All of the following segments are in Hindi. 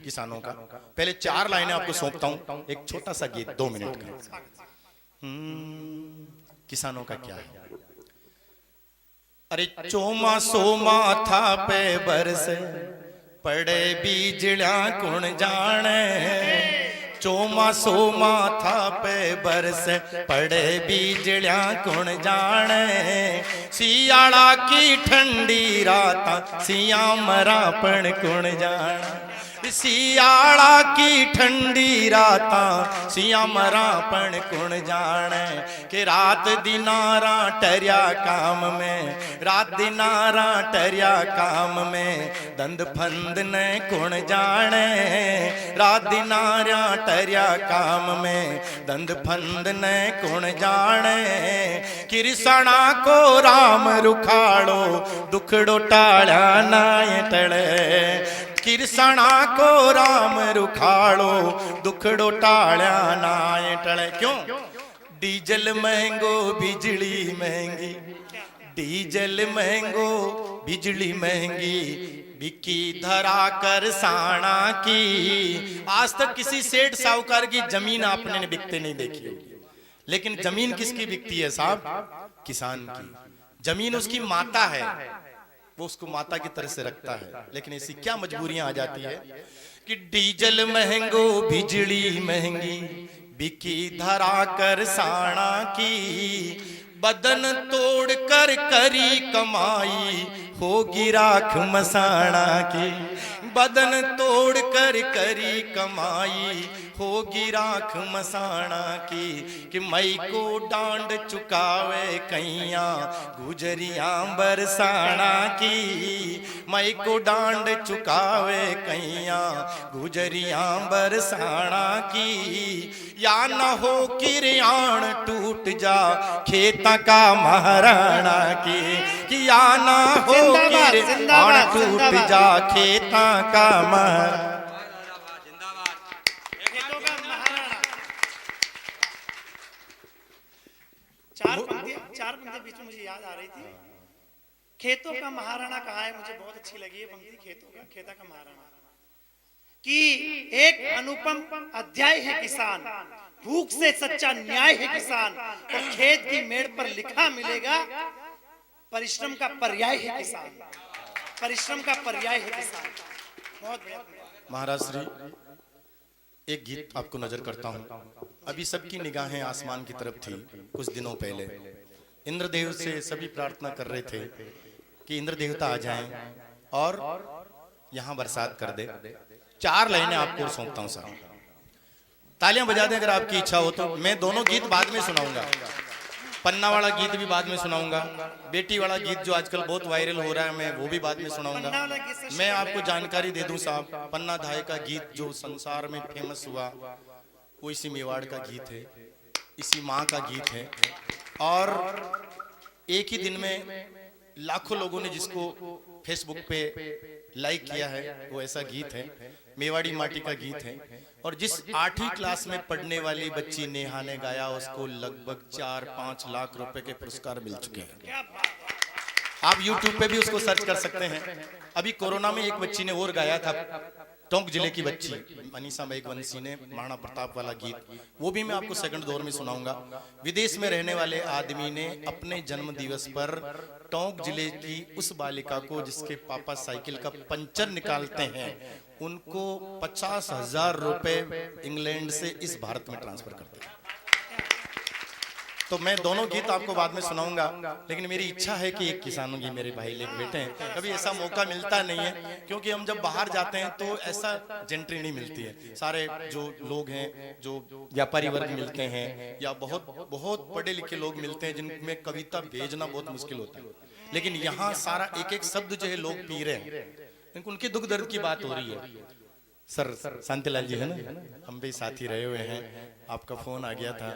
किसानों का। पहले 4 लाइनें आपको सौंपता हूं, एक छोटा सा गीत 2 मिनट का। किसानों का क्या है? अरे चोमा सोमा था पे बरस पड़े बीजड़ा कुण जाने, चोमा सोमा था पे बरस पड़े बीजड़ा कुण जाने, सियाड़ा की ठंडी रात सिया मरापण कुण जाने, सियाड़ा की ठंडी राता सिया मरापण कुण जाने, कि रात दिनारा टरिया काम में, रात दिनारा टरिया काम में, दंद फंद ने कुण जाने, रात दिनारा टरिया काम में, दंद फंद ने कुण जाने, किरसना को राम रुखाड़ो दुखड़ो टाड़ा नाय टले, किरसना को राम रुखाड़ो दुखड़ो टाड़ा नाय टले। क्यों? डीजल महंगो बिजली महंगी, डीजल महंगो बिजली महंगी, बिकी धरा कर साना की। आज तक किसी सेठ साहूकार की जमीन आपने ने बिकते नहीं देखी होगी, लेकिन जमीन किसकी बिकती है साहब? किसान की। जमीन उसकी माता है, वो उसको माता की तरह से रखता है, लेकिन ऐसी क्या मजबूरियां आ जाती है कि डीजल महंगो बिजली महंगी, बिकी धरा कर साना की, बदन तोड़ कर करी कमाई होगी राख मसाना की, बदन तोड़ कर करी कमाई होगी राख मसाना की, कि मई को डांड चुकावे कैया गुजरिया बरसाना की, मई को डांड चुकावे कैया गुजरिया बरसाना की, या न हो किरियाण टूट जा खेता का महाराणा की, कि या न हो किरियाण टूट जा खेता का महाराणा। चार पंक्ति बीच में मुझे याद आ रही थी। खेतों का महाराणा कहा है, मुझे बहुत अच्छी लगी है पंक्ति, खेता का महाराणा, कि एक अनुपम अध्याय है किसान, भूख से सच्चा न्याय है किसान, और खेत की मेड़ पर लिखा मिलेगा परिश्रम का पर्याय है किसान, परिश्रम का पर्याय है किसान। बहुत बढ़िया। महाराज श्री, एक गीत आपको नजर करता हूं। अभी सबकी निगाहें आसमान की तरफ थी। कुछ दिनों पहले इंद्रदेव से सभी प्रार्थना कर रहे थे कि इंद्र देवता आ जाएं और यहां बरसात कर दे। 4 लाइनें आपको सौंपता हूं साहब, तालियां बजा दें अगर आपकी इच्छा हो तो। मैं दोनों गीत बाद में सुनाऊंगा, पन्ना वाला गीत भी बाद में सुनाऊंगा, बेटी वाला गीत जो आजकल बहुत वायरल हो रहा है मैं वो भी बाद में सुनाऊंगा। मैं आपको जानकारी दे दूं साहब, पन्ना धाय का गीत जो संसार में फेमस हुआ वो इसी मेवाड़ का गीत है, इसी माँ का गीत है, और एक ही दिन में लाखों लोगों ने जिसको फेसबुक पे लाइक किया है वो ऐसा गीत है, मेवाड़ी माटी का गीत है। और जिस 8वीं क्लास में पढ़ने वाली बच्ची नेहा ने गाया उसको लगभग 4-5 लाख रुपए के पुरस्कार मिल चुके हैं। आप YouTube पे भी उसको सर्च कर सकते हैं। अभी कोरोना में एक बच्ची ने और गाया था, टोंक जिले की बच्ची मनीषा मेघवंशी ने महाराणा प्रताप वाला गीत, वो भी मैं आपको सेकंड दौर में सुनाऊंगा। विदेश में रहने वाले आदमी ने अपने जन्म दिवस पर टोंक जिले की उस बालिका को जिसके पापा साइकिल का पंचर निकालते हैं उनको 50,000 रुपए इंग्लैंड से इस भारत में ट्रांसफर करते हैं। तो मैं दोनों गीत आपको बाद में सुनाऊंगा, लेकिन मेरी इच्छा है कि एक किसानों की मेरे भाई लोग बैठे हैं। कभी ऐसा मौका मिलता नहीं है, क्योंकि हम जब बाहर जाते हैं तो ऐसा जेंट्री नहीं मिलती है। सारे जो लोग हैं, जो व्यापारी वर्ग मिलते हैं या बहुत बहुत पढ़े लिखे लोग मिलते हैं जिनमें कविता भेजना बहुत मुश्किल होता है, लेकिन यहाँ सारा एक एक शब्द जो है लोग पी रहे हैं, उनके दुख दर्द की बात हो रही है। सर शांतिलाल जी है ना, हम भी साथी रहे हुए हैं, आपका फोन आ गया था,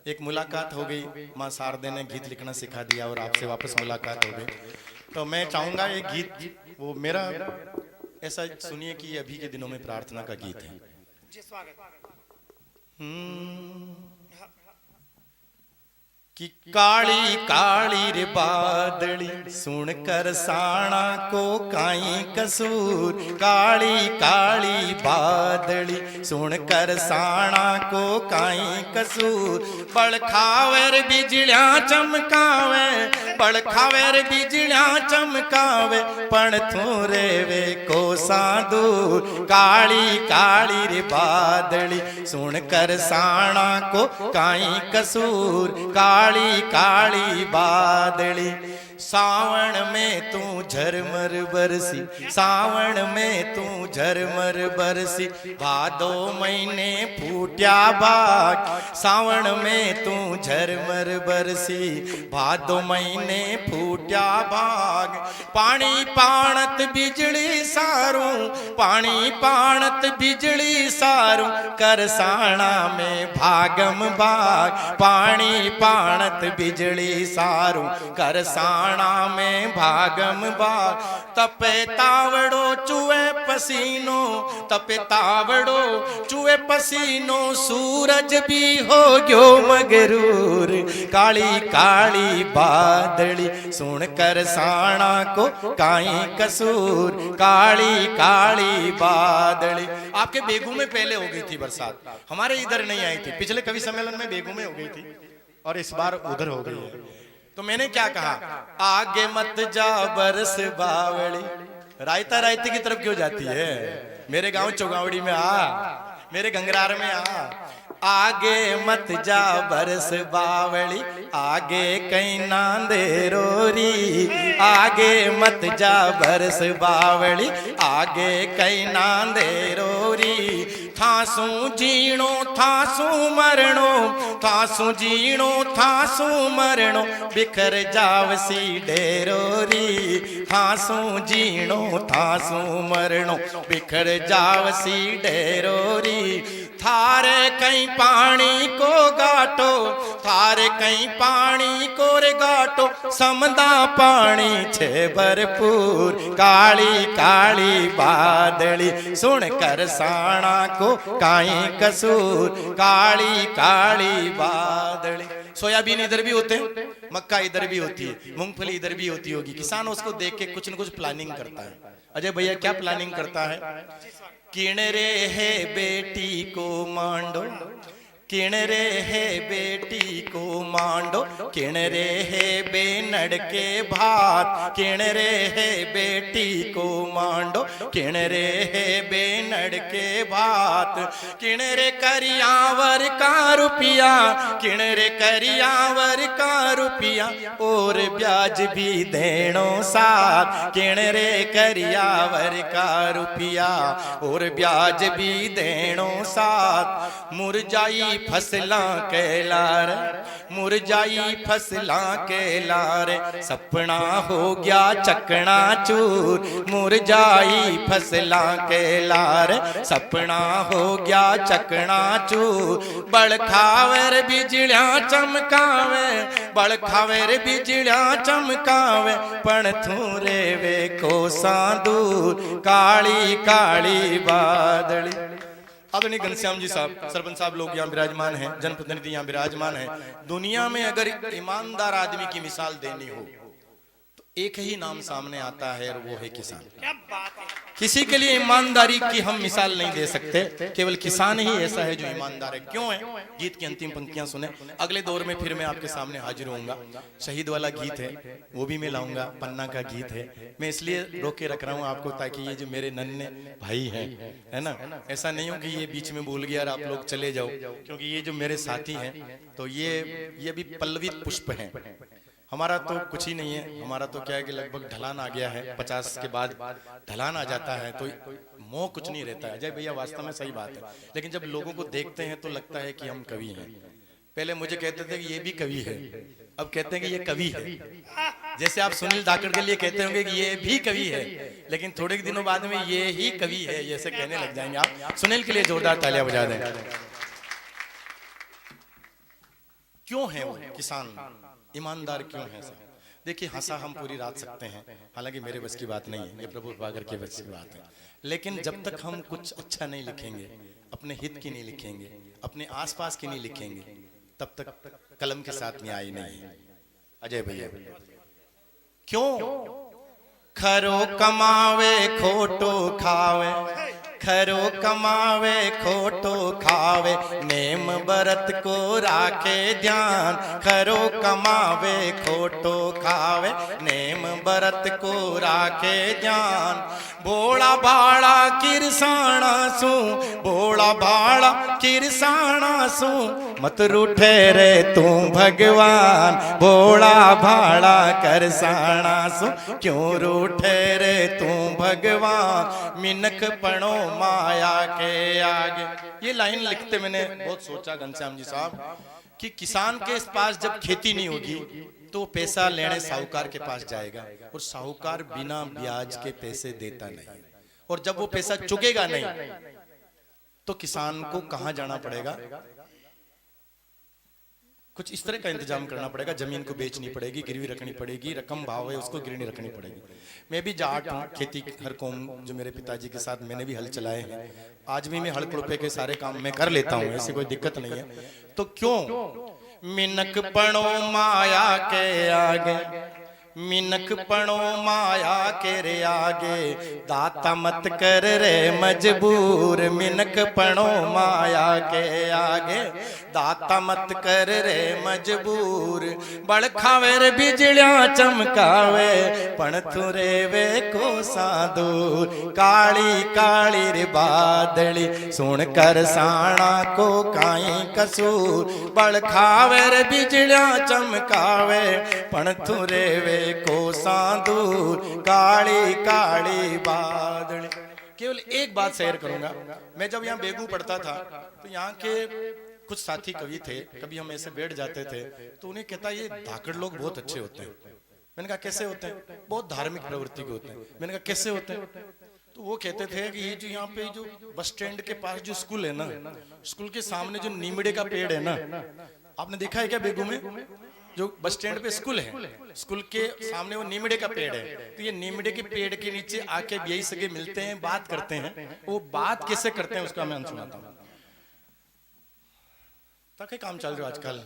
एक मुलाकात हो गई, माँ शारदे ने गीत लिखना सिखा दिया और आपसे वापस मुलाकात हो गई। तो मैं चाहूंगा एक गीत, वो मेरा ऐसा सुनिए कि अभी के दिनों में प्रार्थना का गीत है। जी स्वागत। कि काली काली रे बादली सुनकर साणा को काई कसूर, काली काली बादली बादली सुन कर साणा को काई कसूर बड़ खावर बिजलियां चमकावे बड़ खावर बिजलियां चमकावे पण तू रेवे को दूर काली काली रे बादली सुन कर साणा को काई कसूर काली काली बादली सावण में तू झरमर बरसी सावण में तू झरमर बरसी भादो महीने फूट्या बाग सावण में तू झरमर बरसी भादो महीने फूट्या बाग पानी पाणत बिजली सारू पानी पाणत बिजली सारू करसाणा में भागम बाग पानी पाणत बिजली सारू करसाणा में भागम बाग तपे तावड़ो चुए पसीनो तपे तावड़ो चुए पसीनो सूरज भी हो गयो मगरूर काली काली बादली सुन कर साणा को काई कसूर काली काली बादली। आपके बेगू में पहले हो गई थी बरसात, हमारे इधर नहीं आई थी। पिछले कवि सम्मेलन में बेगू में हो गई थी और इस बार उधर हो गई है। तो मैंने क्या कहा, आगे मत जा बरस बावली। रायता रायते की तरफ क्यों जाती है? मेरे गांव चौगावड़ी में आ, मेरे गंगरार में आ। आगे मत जा बरस बावली आगे कहीं नांदे रोरी आगे मत जा बरस बावली आगे कहीं नांदे रोरी थासू जीणो थासू मरणो थासू जीणो थासू मरणो बिखर जावसी डेरोरी थासू जीणो थासू मरणो बिखर जावसी डेरोरी थारे कहीं पानी को गाटो थारे कहीं पानी को रे गाटो समदा पानी छे भरपूर काली काली बादली सुन कर साणा को काई कसूर काली काली बादली। सोयाबीन इधर भी होते हैं, मक्का इधर भी होती है, मूंगफली इधर भी होती होगी। किसान उसको देख के कुछ न कुछ प्लानिंग करता है। अजय भैया क्या प्लानिंग करता है? किण रे है बेटी को मांडो किण रे है बेटी को मांडो किण रे है बेनड़ के भात किण रे है बेटी को मांडो किण रे है बेनड़ के भात किण रे करियावर का रुपया किण रे करियावर का रुपया और ब्याज भी देनो साथ किण रे करियावर का रुपया और ब्याज भी देनो साथ मुरझाई फसला के लार मुरझाई फसला के लार सपना हो गया चकना चूर मुरझाई फसला के लार सपना हो गया चकना चूर बड़ खावर बिजलियां चमकावे बड़ खावर बिजलियां चमकावे पण थू रेवे को दूर काली काली बादली। आदरणीय घनश्याम जी साहब, सरपंच साहब लोग यहाँ विराजमान हैं, जनप्रतिनिधि यहाँ विराजमान हैं। दुनिया में अगर ईमानदार आदमी की मिसाल देनी हो तो एक ही नाम सामने आता है और वो है किसान। क्या बात है। किसी के लिए ईमानदारी की हम मिसाल नहीं दे सकते, केवल किसान ही ऐसा है जो ईमानदार है। क्यों है? गीत की अंतिम पंक्तियां सुने। अगले दौर में फिर मैं आपके सामने हाजिर होऊंगा। शहीद वाला गीत है वो भी मैं लाऊंगा, पन्ना का गीत है। मैं इसलिए रोक के रख रहा हूँ आपको ताकि ये जो मेरे नन्हे भाई हैं, है ना, ऐसा नहीं हो कि ये बीच में भूल गया और आप लोग चले जाओ, क्योंकि ये जो मेरे साथी हैं तो ये भी पल्लवित पुष्प हैं। हमारा तो कुछ ही नहीं है, हमारा तो क्या है कि लगभग ढलान आ गया है, 50 के बाद ढलान आ जाता है तो मोह कुछ नहीं रहता है। अजय भैया वास्तव में सही बात है, लेकिन जब लोगों को देखते हैं तो लगता है कि हम कवि हैं। पहले मुझे कहते थे कि ये भी कवि है, अब कहते हैं कि ये कवि है। जैसे आप सुनील धाकड़ के लिए कहते होंगे कि ये भी कवि है, लेकिन थोड़े दिनों बाद में ये ही कवि है ऐसे कहने लग जाएंगे आप। सुनील के लिए जोरदार तालियां बजा दें। क्यों है वो किसान ईमानदार, क्यों है साहब? देखिए, हंसा हम पूरी रात सकते हैं, हालांकि मेरे बस की बात नहीं है, ये प्रभु बागर के बस की बात है। लेकिन जब तक हम कुछ अच्छा नहीं लिखेंगे, अपने हित की नहीं लिखेंगे, अपने आसपास की नहीं लिखेंगे, तब तक कलम के साथ न्याय नहीं है। अजय भैया क्यों? खरो कमावे खोटो खावे खरो कमावे खोटो खावे, नेम बरत को राखे ध्यान। खरो कमावे खोटो खावे, नेम बरत को राखे ध्यान। भोला भाड़ा किरसाणा सू, भोला भाड़ा किरसाणा सू, मत रूठे रे तू भगवान। भोला भाड़ा करसाणा सू, क्यों रूठे रे तू भगवान। मिनख पणो माया के आगे। ये लाइन लिखते मैंने बहुत सोचा घनश्याम जी साहब कि किसान के पास जब खेती नहीं होगी तो पैसा लेने साहूकार के पास जाएगा, और साहूकार बिना ब्याज के पैसे देता नहीं, और जब वो पैसा चुकेगा नहीं तो किसान को कहां जाना पड़ेगा? कुछ इस तरह का इंतजाम करना पड़ेगा। जमीन को बेचनी पड़ेगी, गिरवी रखनी पड़ेगी, रकम भाव है उसको गिरवी रखनी पड़ेगी। मैं भी जाट हूँ, खेती हर कौम, जो मेरे पिताजी के साथ मैंने भी हल चलाए हैं, आज भी मैं हल कुड़पे के सारे काम मैं कर लेता हूँ, ऐसी कोई दिक्कत नहीं है। तो क्यों मिनक पणो माया के आगे, मिनक पणो माया के रे आगे, दाता मत कर रे मजबूर। मिनक पणो माया के आगे, दाता मत कर रे मजबूर। बड़ खावे रे बिजलियां चमकावे, पण तू रेवे को साधूर। काली काली रे बादली, सुन कर साणा को काई कसूर। बड़ खावे रे बिजलियां चमकावे, पण तू रेवे को साधूर। काली काली बादल। केवल एक बात शेयर करूंगा। मैं जब यहाँ बेगू पढ़ता था तो यहाँ के कुछ साथी कवि थे, कभी हम ऐसे बैठ जाते थे तो उन्हें कहता ये धाकड़ लोग बहुत अच्छे होते हैं। मैंने कहा कैसे होते हैं? बहुत धार्मिक प्रवृत्ति के होते हैं। मैंने कहा कैसे होते हैं? तो वो कहते थे कि ये जो यहाँ पे जो बस स्टैंड के पास जो स्कूल है ना, स्कूल के सामने जो नीमड़े का पेड़ है ना, आपने देखा है क्या बेगू में? जो बस स्टैंड पे स्कूल है, स्कूल के सामने वो नीमड़े का पेड़ है। तो ये नीमड़े के पेड़ के नीचे आके यही सगे मिलते हैं, बात करते हैं। वो बात कैसे करते हैं उसका मैं सुनाता हूँ। ताकि काम चल रहा आजकल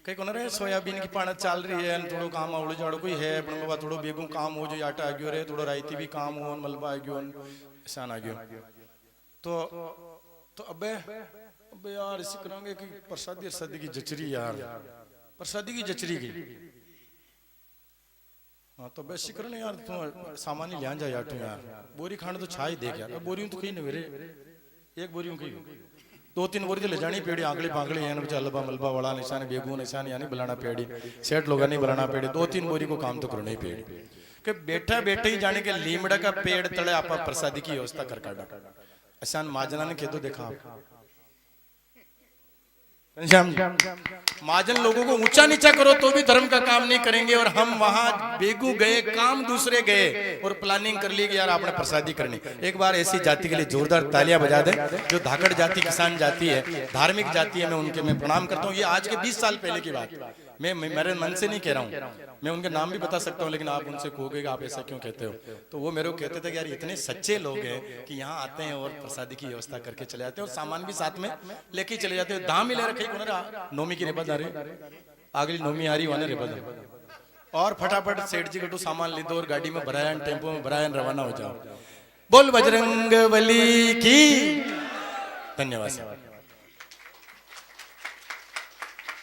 कई कोना रे सोयाबीन की पाणत चल रही है, थोड़ो काम आवड़ो जाड़ो कोई है, पण बाबा थोड़ो बेगू काम हो जो आटा आ गयो रे, थोड़ो रायती भी काम हो, मलबा आ गयो, ईशान आ गयो। तो अबे यार इसी करेंगे कि प्रसादी की जचरी यार, प्रसादी की जचरी की। हाँ तो बेसी करने यार, तू सामान ही लिया जा यार, तू यार बोरी खाने तो छाई देख यार। बोरी तो कहीं नहीं मेरे, एक बोरी की 2-3 बोरी तो ले जानी पेड़ी, आंगली पांगली यानी चलबा मलबा वाला निशान बेगू निशान यानी बुलाना पेड़ी, सेठ लोग नहीं बुलाना पेड़ी। 2-3 बोरी को काम तो करना ही पेड़ी कि बैठा बैठे ही जाने के लीमड़ा का पेड़ तले आप प्रसादी की व्यवस्था कर काटा। अशान माजना ने कह दो देखा महाजन लोगों को ऊंचा नीचा करो तो भी धर्म का काम नहीं करेंगे। और हम वहां बेगू गए, काम दूसरे गए और प्लानिंग कर ली कि यार आपने प्रसादी करनी। एक बार ऐसी जाति के लिए जोरदार तालियां बजा दे जो धाकड़ जाति, किसान जाति है, धार्मिक जाति है। मैं प्रणाम करता हूँ। ये आज के 20 साल पहले की बात, मैं मेरे मन से नहीं कह रहा हूँ, मैं उनके नाम भी बता सकता हूँ, लेकिन आप उनसे कहोगे आप ऐसा क्यों कहते हो। तो वो मेरे को कहते थे कि यार इतने सच्चे लोग हैं कि यहाँ आते हैं और प्रसादी की व्यवस्था करके चले जाते हैं, और सामान भी साथ में लेके चले जाते हैं। दाम ही ले रखे नोमी की रेबद आ रही, अगली नोमी आ रही वाने रेबद, और फटाफट सेठ जी कटू सामान ले दो और गाड़ी में भराया, टेम्पो में भराया, रवाना हो जाओ। बोल बजरंग बली की। धन्यवाद।